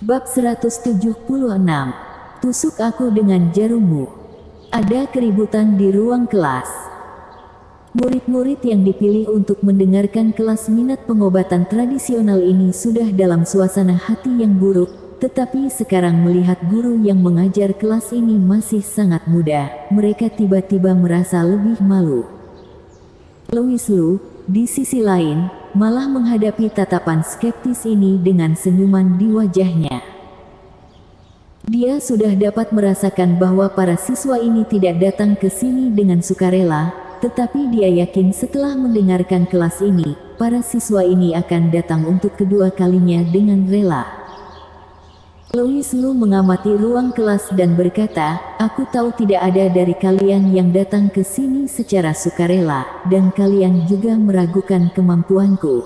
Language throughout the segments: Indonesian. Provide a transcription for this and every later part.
Bab 176. Tusuk aku dengan jarummu. Ada keributan di ruang kelas. Murid-murid yang dipilih untuk mendengarkan kelas minat pengobatan tradisional ini sudah dalam suasana hati yang buruk, tetapi sekarang melihat guru yang mengajar kelas ini masih sangat muda, mereka tiba-tiba merasa lebih malu. Louis Lu, di sisi lain, malah menghadapi tatapan skeptis ini dengan senyuman di wajahnya. Dia sudah dapat merasakan bahwa para siswa ini tidak datang ke sini dengan sukarela, tetapi dia yakin setelah mendengarkan kelas ini, para siswa ini akan datang untuk kedua kalinya dengan rela. Louis Lu mengamati ruang kelas dan berkata, "Aku tahu tidak ada dari kalian yang datang ke sini secara sukarela, dan kalian juga meragukan kemampuanku.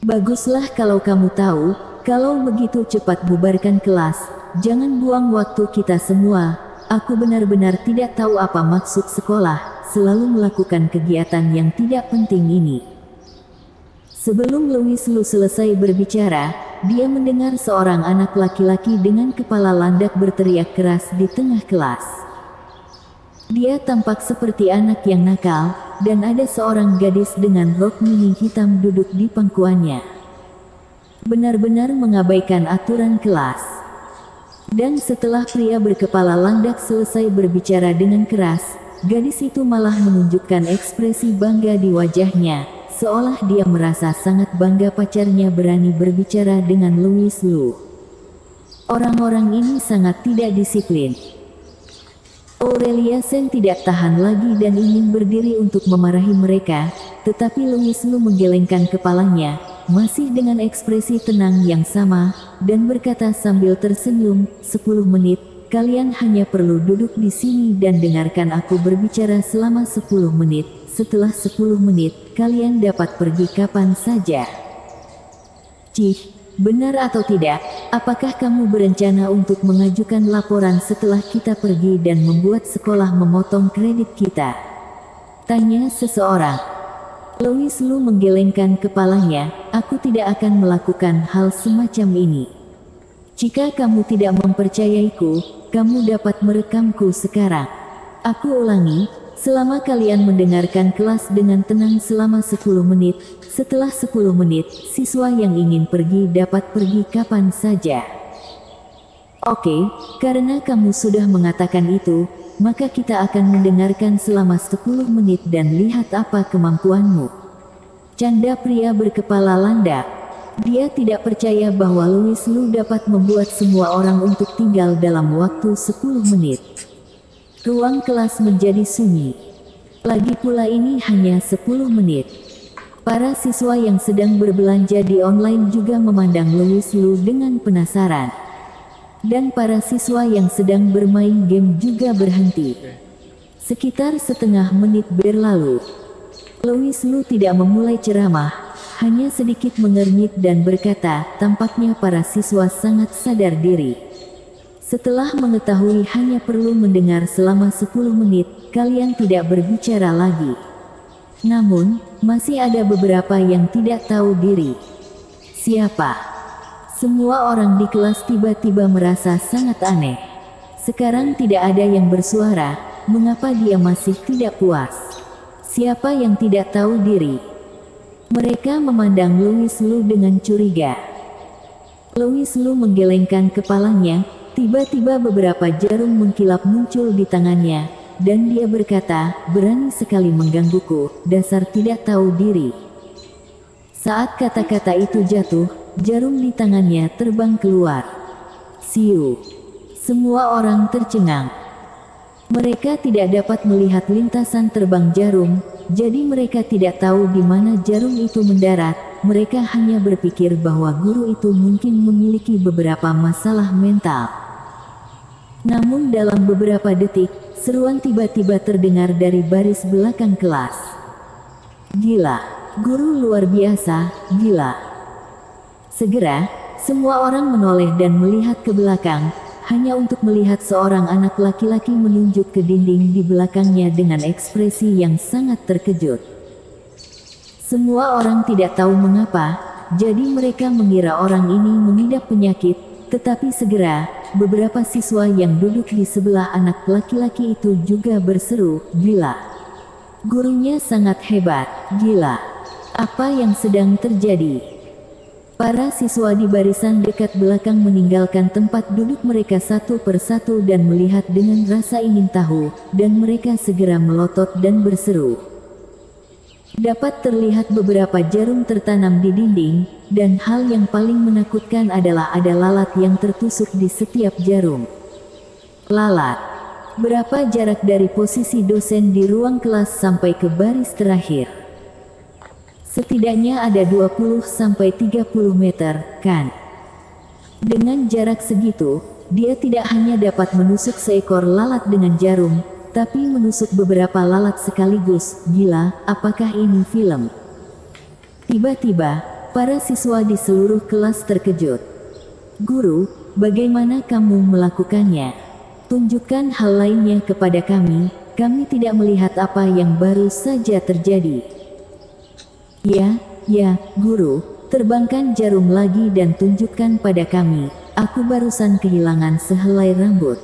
Baguslah kalau kamu tahu, kalau begitu cepat bubarkan kelas, jangan buang waktu kita semua. Aku benar-benar tidak tahu apa maksud sekolah, selalu melakukan kegiatan yang tidak penting ini." Sebelum Louis Lu selesai berbicara, dia mendengar seorang anak laki-laki dengan kepala landak berteriak keras di tengah kelas. Dia tampak seperti anak yang nakal, dan ada seorang gadis dengan rok mini hitam duduk di pangkuannya. Benar-benar mengabaikan aturan kelas. Dan setelah pria berkepala landak selesai berbicara dengan keras, gadis itu malah menunjukkan ekspresi bangga di wajahnya, seolah dia merasa sangat bangga pacarnya berani berbicara dengan Louis Lu. Orang-orang ini sangat tidak disiplin. Aurelia Sen tidak tahan lagi dan ingin berdiri untuk memarahi mereka, tetapi Louis Lu menggelengkan kepalanya, masih dengan ekspresi tenang yang sama, dan berkata sambil tersenyum, 10 menit, kalian hanya perlu duduk di sini dan dengarkan aku berbicara selama 10 menit. Setelah 10 menit, kalian dapat pergi kapan saja. Cih, benar atau tidak, apakah kamu berencana untuk mengajukan laporan setelah kita pergi dan membuat sekolah memotong kredit kita? Tanya seseorang. Louis Lu menggelengkan kepalanya, aku tidak akan melakukan hal semacam ini. Jika kamu tidak mempercayaiku, kamu dapat merekamku sekarang. Aku ulangi, selama kalian mendengarkan kelas dengan tenang selama 10 menit, setelah 10 menit, siswa yang ingin pergi dapat pergi kapan saja. Oke, karena kamu sudah mengatakan itu, maka kita akan mendengarkan selama 10 menit dan lihat apa kemampuanmu. Canda pria berkepala landak. Dia tidak percaya bahwa Louis Lu dapat membuat semua orang untuk tinggal dalam waktu 10 menit. Ruang kelas menjadi sunyi. Lagi pula ini hanya 10 menit. Para siswa yang sedang berbelanja di online juga memandang Louis Lu dengan penasaran. Dan para siswa yang sedang bermain game juga berhenti. Sekitar setengah menit berlalu. Louis Lu tidak memulai ceramah, hanya sedikit mengernyit dan berkata, tampaknya para siswa sangat sadar diri. Setelah mengetahui hanya perlu mendengar selama 10 menit, kalian tidak berbicara lagi. Namun, masih ada beberapa yang tidak tahu diri. Siapa? Semua orang di kelas tiba-tiba merasa sangat aneh. Sekarang tidak ada yang bersuara, mengapa dia masih tidak puas? Siapa yang tidak tahu diri? Mereka memandang Louis Lu dengan curiga. Louis Lu menggelengkan kepalanya. Tiba-tiba beberapa jarum mengkilap muncul di tangannya, dan dia berkata, berani sekali menggangguku, dasar tidak tahu diri. Saat kata-kata itu jatuh, jarum di tangannya terbang keluar. Siu. Semua orang tercengang. Mereka tidak dapat melihat lintasan terbang jarum, jadi mereka tidak tahu di mana jarum itu mendarat. Mereka hanya berpikir bahwa guru itu mungkin memiliki beberapa masalah mental. Namun dalam beberapa detik, seruan tiba-tiba terdengar dari baris belakang kelas. Gila, guru luar biasa, gila. Segera, semua orang menoleh dan melihat ke belakang, hanya untuk melihat seorang anak laki-laki menunjuk ke dinding di belakangnya dengan ekspresi yang sangat terkejut. Semua orang tidak tahu mengapa, jadi mereka mengira orang ini mengidap penyakit, tetapi segera, beberapa siswa yang duduk di sebelah anak laki-laki itu juga berseru, "Gila! Gurunya sangat hebat, gila! Apa yang sedang terjadi?" Para siswa di barisan dekat belakang meninggalkan tempat duduk mereka satu persatu dan melihat dengan rasa ingin tahu, dan mereka segera melotot dan berseru. Dapat terlihat beberapa jarum tertanam di dinding, dan hal yang paling menakutkan adalah ada lalat yang tertusuk di setiap jarum. Lalat. Berapa jarak dari posisi dosen di ruang kelas sampai ke baris terakhir? Setidaknya ada 20-30 meter, kan? Dengan jarak segitu, dia tidak hanya dapat menusuk seekor lalat dengan jarum, tapi menusuk beberapa lalat sekaligus. Gila, apakah ini film? Tiba-tiba, para siswa di seluruh kelas terkejut. "Guru, bagaimana kamu melakukannya? Tunjukkan hal lainnya kepada kami tidak melihat apa yang baru saja terjadi." Ya, guru, terbangkan jarum lagi dan tunjukkan pada kami. Aku barusan kehilangan sehelai rambut.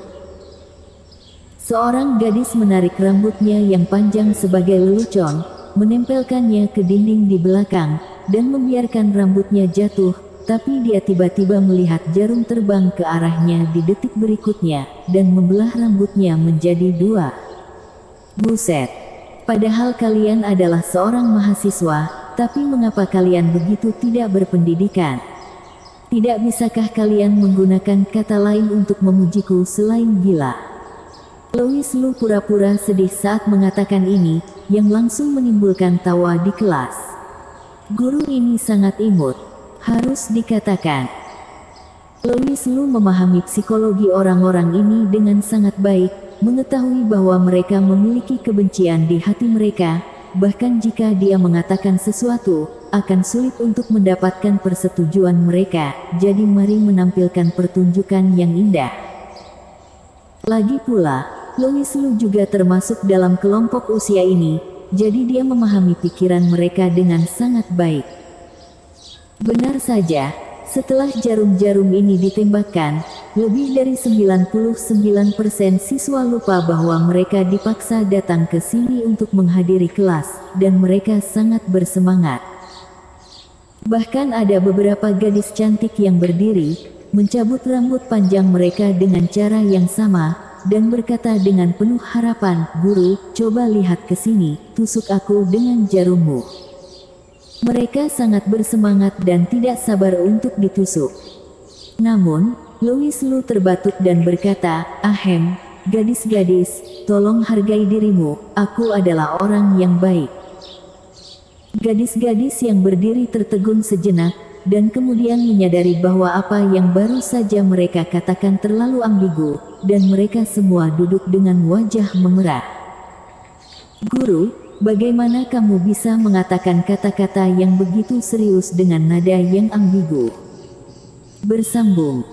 Seorang gadis menarik rambutnya yang panjang sebagai lelucon, menempelkannya ke dinding di belakang, dan membiarkan rambutnya jatuh, tapi dia tiba-tiba melihat jarum terbang ke arahnya di detik berikutnya, dan membelah rambutnya menjadi dua. Buset! Padahal kalian adalah seorang mahasiswa, tapi mengapa kalian begitu tidak berpendidikan? Tidak bisakah kalian menggunakan kata lain untuk memujiku selain gila? Louis Lu pura-pura sedih saat mengatakan ini, yang langsung menimbulkan tawa di kelas. Guru ini sangat imut, harus dikatakan. Louis Lu memahami psikologi orang-orang ini dengan sangat baik, mengetahui bahwa mereka memiliki kebencian di hati mereka. Bahkan jika dia mengatakan sesuatu, akan sulit untuk mendapatkan persetujuan mereka, jadi mari menampilkan pertunjukan yang indah. Lagi pula, Louis Lu juga termasuk dalam kelompok usia ini, jadi dia memahami pikiran mereka dengan sangat baik. Benar saja, setelah jarum-jarum ini ditembakkan, lebih dari 99% siswa lupa bahwa mereka dipaksa datang ke sini untuk menghadiri kelas, dan mereka sangat bersemangat. Bahkan ada beberapa gadis cantik yang berdiri, mencabut rambut panjang mereka dengan cara yang sama, dan berkata dengan penuh harapan, "Guru, coba lihat ke sini, tusuk aku dengan jarummu." Mereka sangat bersemangat dan tidak sabar untuk ditusuk. Namun, Louis Lu terbatuk dan berkata, "Ahem, gadis-gadis, tolong hargai dirimu, aku adalah orang yang baik." Gadis-gadis yang berdiri tertegun sejenak, dan kemudian menyadari bahwa apa yang baru saja mereka katakan terlalu ambigu, dan mereka semua duduk dengan wajah memerah. "Guru, bagaimana kamu bisa mengatakan kata-kata yang begitu serius dengan nada yang ambigu?" Bersambung.